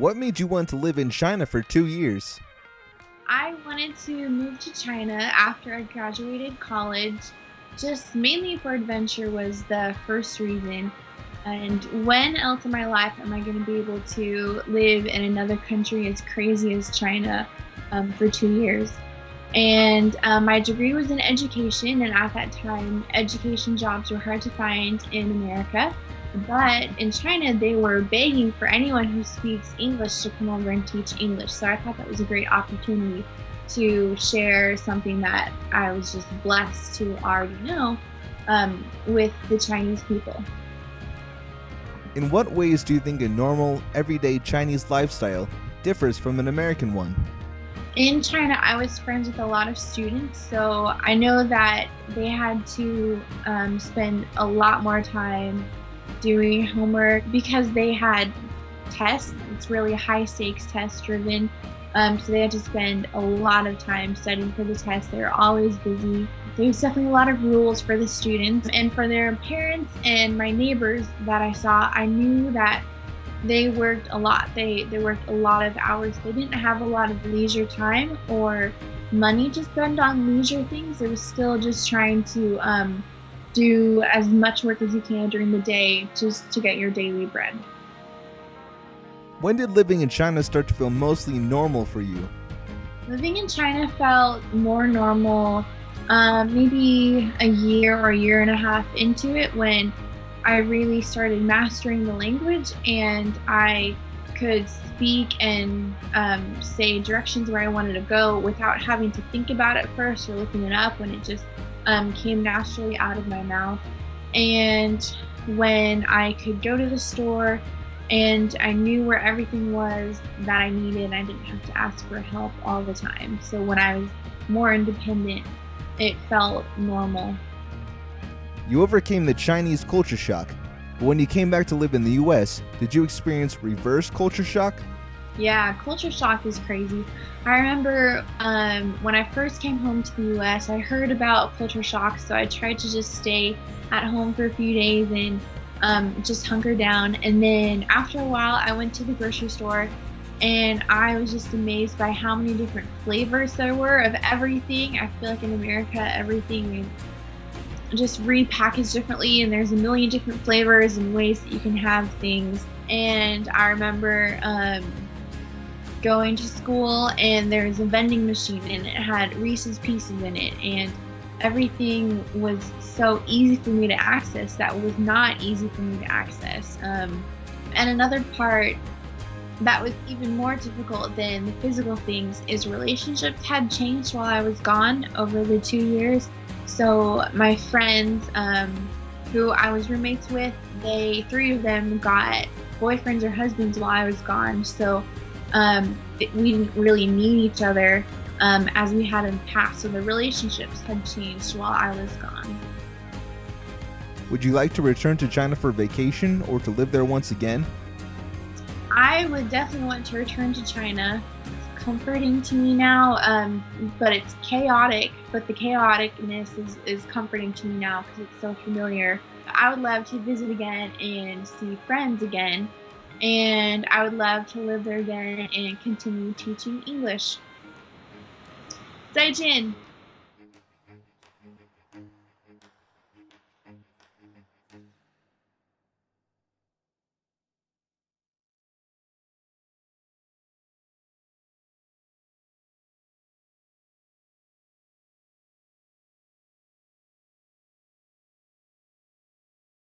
What made you want to live in China for 2 years? I wanted to move to China after I graduated college. Just mainly for adventure was the first reason. And when else in my life am I going to be able to live in another country as crazy as China for 2 years? And my degree was in education, and at that time, education jobs were hard to find in America. But in China, they were begging for anyone who speaks English to come over and teach English. So I thought that was a great opportunity to share something that I was just blessed to already know with the Chinese people. In what ways do you think a normal, everyday Chinese lifestyle differs from an American one? In China, I was friends with a lot of students, so I know that they had to spend a lot more time doing homework because they had tests. It's really high stakes test driven. So they had to spend a lot of time studying for the test. They're always busy. There's definitely a lot of rules for the students, and for their parents and my neighbors that I saw, I knew that they worked a lot. They worked a lot of hours. They didn't have a lot of leisure time or money to spend on leisure things. They were still just trying to do as much work as you can during the day just to get your daily bread. When did living in China start to feel mostly normal for you? Living in China felt more normal maybe a year or a year and a half into it, when I really started mastering the language and I could speak and say directions where I wanted to go without having to think about it first or looking it up, when it just came naturally out of my mouth. And when I could go to the store and I knew where everything was that I needed, I didn't have to ask for help all the time. So when I was more independent, it felt normal. You overcame the Chinese culture shock, but when you came back to live in the US, did you experience reverse culture shock? Yeah, culture shock is crazy. I remember when I first came home to the US, I heard about culture shock, so I tried to just stay at home for a few days and just hunker down. And then after a while, I went to the grocery store and I was just amazed by how many different flavors there were of everything. I feel like in America, everything is just repackaged differently, and there's a million different flavors and ways that you can have things. And I remember going to school and there was a vending machine and it had Reese's Pieces in it, and everything was so easy for me to access that was not easy for me to access. And another part that was even more difficult than the physical things is relationships had changed while I was gone over the 2 years. So my friends who I was roommates with, three of them got boyfriends or husbands while I was gone. So we didn't really need each other as we had in the past. So the relationships had changed while I was gone. Would you like to return to China for vacation or to live there once again? I would definitely want to return to China. It's comforting to me now, but it's chaotic. But the chaoticness is comforting to me now because it's so familiar. I would love to visit again and see friends again. And I would love to live there again and continue teaching English. 再见!